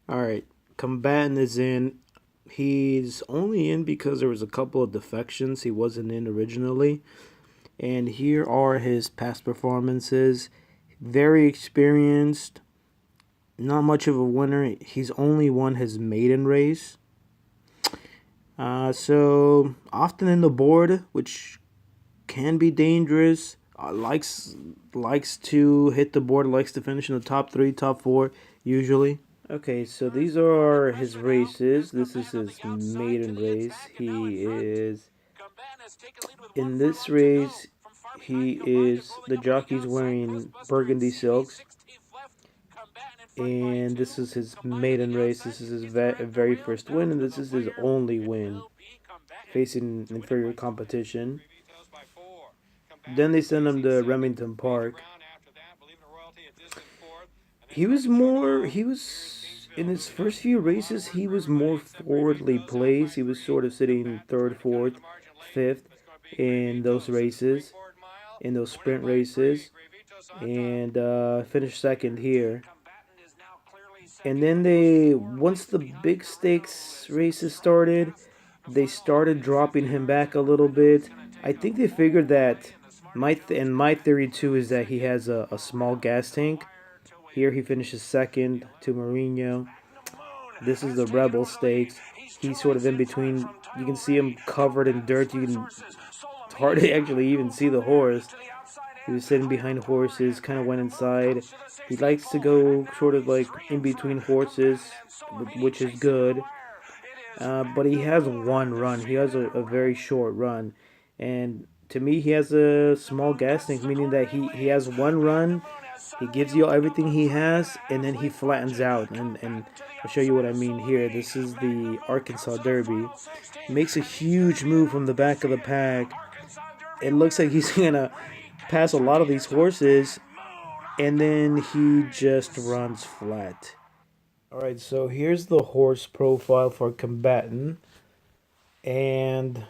All right, Combatant is in. He's only in because there was a couple of defections. He wasn't in originally. And here are his past performances. Very experienced, not much of a winner. He's only won his maiden race. So often in the board, which can be dangerous. Likes to hit the board. Likes to finish in the top three, top four, usually. Okay, so these are his races. This is his maiden race. He is in this race. He is the jockey's wearing burgundy silks, and this is his maiden race. This is his very first win, and this is his only win facing inferior competition. Then they send him to Remington Park. He was in his first few races. He was more forwardly placed. He was sort of sitting third, fourth, fifth in those races, in those sprint races, and finished second here. And then once the big stakes races started, they started dropping him back a little bit. I think they figured that and my theory too is that he has a small gas tank. Here he finishes second to Mourinho. This is the Rebel Stakes. He's sort of in between. You can see him covered in dirt. You can it's hard to actually even see the horse. He was sitting behind horses, kind of went inside. He likes to go sort of like in between horses, which is good. But he has one run. He has a very short run. And to me, he has a small gas tank, meaning that he has one run. He gives you everything he has, and then he flattens out. And I'll show you what I mean here. This is the Arkansas Derby. He makes a huge move from the back of the pack. It looks like he's going to pass a lot of these horses, and then he just runs flat. All right, so here's the horse profile for Combatant. And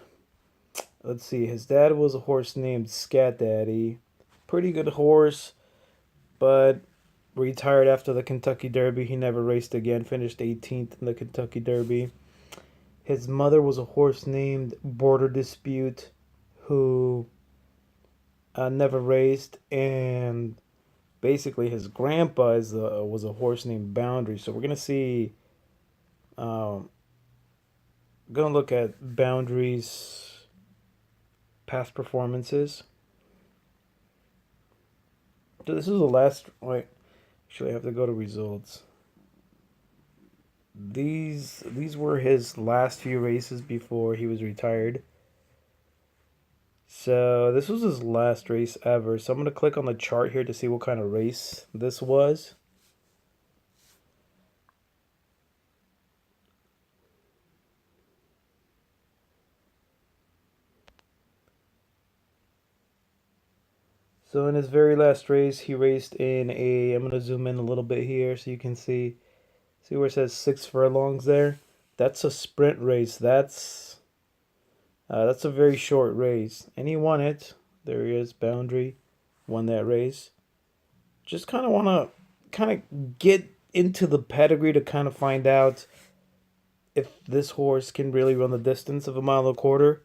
let's see, his dad was a horse named Scat Daddy. Pretty good horse, but retired after the Kentucky Derby. He never raced again, finished 18th in the Kentucky Derby. His mother was a horse named Border Dispute, who never raced, and basically his grandpa was a horse named Boundary. So we're gonna see. Um, gonna look at Boundary's past performances. So this is the last. Wait, actually, I have to go to results. These were his last few races before he was retired. So this was his last race ever. So I'm gonna click on the chart here to see what kind of race this was. So in his very last race, he raced in a. I'm gonna zoom in a little bit here so you can see where it says 6 furlongs there. That's a sprint race. That's a very short race, and he won it. There he is, Boundary, won that race. Just kind of want to kind of get into the pedigree to kind of find out if this horse can really run the distance of a mile and a quarter.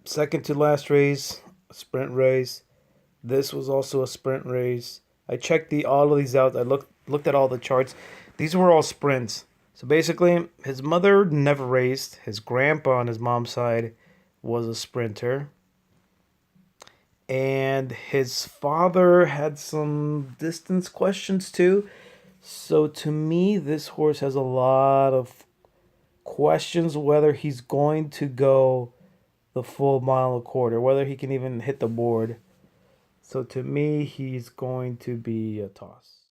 Second to last race, a sprint race. This was also a sprint race. I checked the all of these out. I looked at all the charts. These were all sprints. So basically, his mother never raced. His grandpa on his mom's side was a sprinter. And his father had some distance questions too. So to me, this horse has a lot of questions whether he's going to go the full mile and a quarter, whether he can even hit the board. So to me, he's going to be a toss.